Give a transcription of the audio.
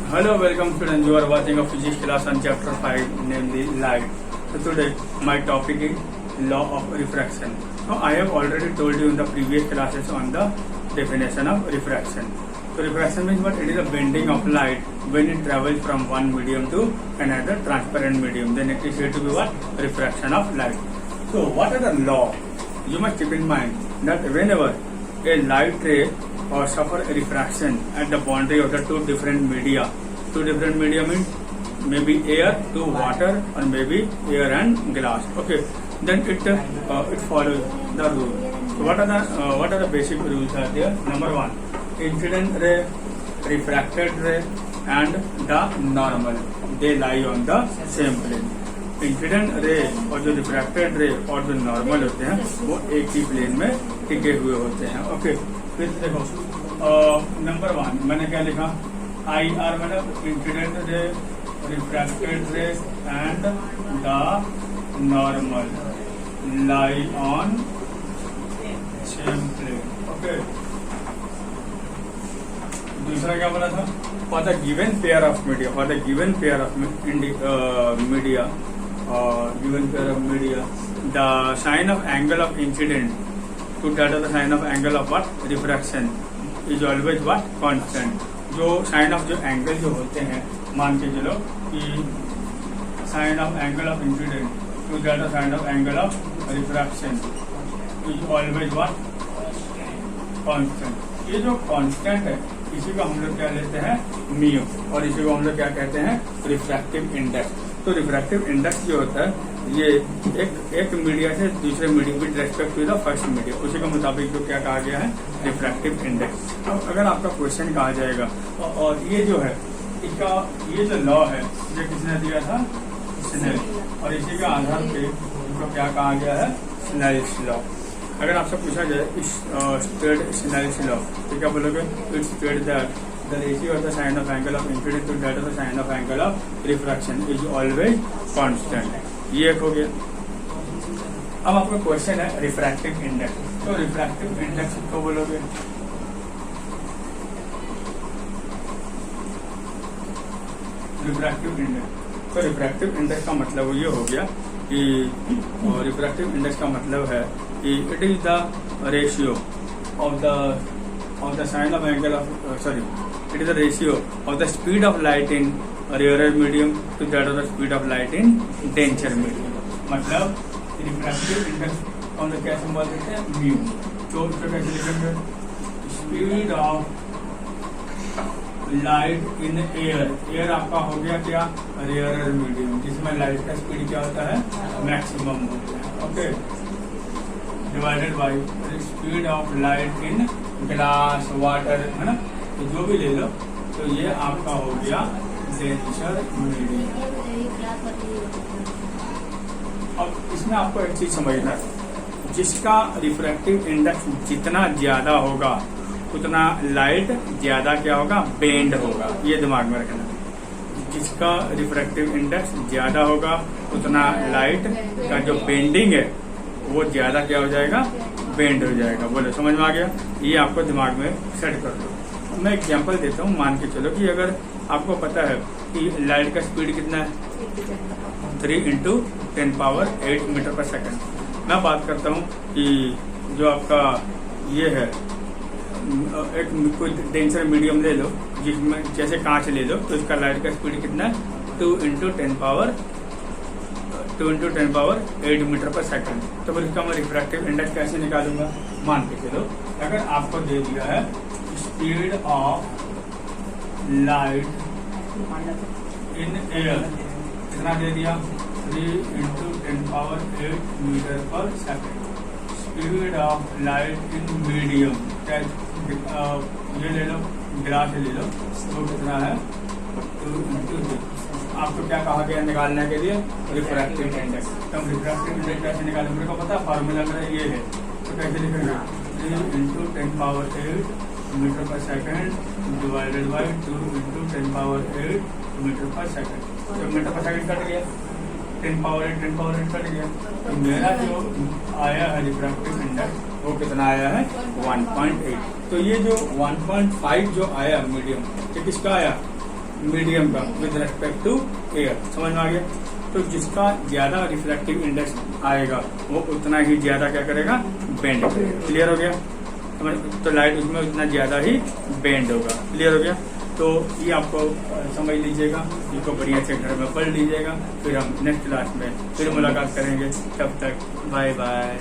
Hello, welcome students. You are watching a physics class on chapter 5, namely light. So today my topic is law of refraction. Now I have already told you in the previous classes on the definition of refraction. So refraction means what? It is a bending of light when it travels from one medium to another transparent medium. Then it is said to be what? Refraction of light. So what are the law? You must keep in mind that whenever a light ray or suffer a refraction at the boundary of the two different media means maybe air to water or maybe air and glass. Okay, then it follows the rule. So what are the basic rules are there? Number one, incident ray, refracted ray, and the normal, they lie on the same plane. Incident ray और जो refracted रे और जो normal होते हैं वो एक ही plane में टिके हुए होते हैं. ओके, फिर देखो नंबर वन मैंने क्या लिखा, आई आर मतलब incident ray, refracted ray and the normal lie on same plane. Okay, दूसरा क्या बोला था, for the given pair of media, for the given pair of media given pair of media, the sign of angle of incident to that of the sign of angle of what? Refraction is always what? Constant. जो sine of जो angle जो होते हैं, मान के चलो कि sine of angle of incidence to that of sine of angle of refraction is always what? Constant. ये जो कांस्टेंट है इसी को हम लोग क्या लेते हैं? म्यू. और इसी को हम लोग क्या कहते हैं? Refractive index. तो रिफ्रैक्टिव इंडेक्स जो होता है ये एक मीडिया से दूसरे media with respect to the first media, उसी के मुताबिक जो क्या कहा गया है? Refractive index. अब अगर आपका क्वेश्चन कहा जाएगा और ये जो है इसका ये जो लॉ है ये किसने दिया था? स्नेल. और इसी के आधार पे इसको क्या कहा गया है? Snell's law. अगर आपसे पूछा जाए इस स्टेट स्नेल्स लॉ तो क्या बोलोगे? It's state that the ratio of the sine of angle of incident to that of the sine of angle of refraction is always constant. ये एक हो गया. अब आपका क्वेश्चन है रिफ्रैक्टिव इंडेक्स. तो रिफ्रैक्टिव इंडेक्स को बोलोगे रिफ्रैक्टिव इंडेक्स. तो रिफ्रैक्टिव इंडेक्स का मतलब ये हो गया कि रिफ्रैक्टिव इंडेक्स का मतलब है कि it is the ratio of the sine of angle of it is the ratio of the speed of light in rarer medium to that of the speed of light in denser medium. मतलब refractive index हम लोग क्या संबंध देते हैं? Mu. तो इसको कैसे लिखेंगे? Speed of light in air. Air आपका हो गया क्या? रेयर मीडियम, जिसमें लाइट का स्पीड क्या होता है? मैक्सिमम होता है. Okay, divided by speed of light in glass, water, है ना. तो जो भी ले लो तो ये आपका हो गया डेंसर मीडियम. अब इसमें आपको एक चीज समझना है, जिसका रिफ्रैक्टिव इंडेक्स जितना ज्यादा होगा उतना लाइट ज्यादा क्या होगा? बेंड होगा. ये दिमाग में रखना. जिसका रिफ्रैक्टिव इंडेक्स ज्यादा होगा उतना लाइट का जो बेंडिंग है वो ज्यादा क्या हो जाएगा? बेंड हो जाएगा. बोलो समझ में आ गया? ये आपको दिमाग में सेट कर दो. मैं एग्जांपल देता हूँ. मान के चलो कि अगर आपको पता है कि लाइट का स्पीड कितना है? 3 × 10⁸ मीटर पर सेकंड. मैं बात करता हूँ कि जो आपका ये है एक कोई डेंसर मीडियम ले लो, जिसमें जैसे कांच ले लो, तो इसका लाइट का स्पीड कितना है? 2 × 10⁸ मीटर पर सेकंड. तो फिर इसका मैं रिफ्रैक्टिव इंडेक्स कैसे निकालूंगा? मान के चलो अगर आपको दे दिया है speed of light in air, कितना दे दिया? 3 × 10⁸ मीटर पर second. Speed of light in medium, ये ले लो, ग्लास ले लो, तो कितना है? 2 × 2. आपको क्या कहा गया निकालने के लिए? Refractive index. तो हम रिफ्रैक्टिव इंडेक्स कैसे निकालें? मेरे को पता फार्मूला मेरा ये है. तो कैसे लिखेंगे? 3 × 10⁸ मीटर पर सेकंड डिवाइडेड बाय 2 × 10⁸ मीटर पर सेकंड. तो मीटर पर सेकंड कट गया, 10⁸ कट गया. तो मेरा जो आया है रिफ्रैक्टिव इंडेक्स वो कितना आया है? 1.8. तो ये जो 1.5 जो आया मीडियम, ये किसका आया? मीडियम का विद रेस्पेक्ट टू एयर। समझ में आ गया? तो जिसका ज्यादा रिफ्लेक्टिव इंडेक्स आएगा वो उतना ही ज्यादा क्या करेगा, बेंड करेगा। क्लियर हो गया? तो लाइट उसमें उतना ज्यादा ही बेंड होगा। क्लियर हो गया? तो ये आपको समझ लीजिएगा, इसको बढ़िया से घर में पढ़ लीजिएगा। फिर हम नेक्स्ट क्लास में फिर मुलाकात करेंगे। तब तक बाय बाय।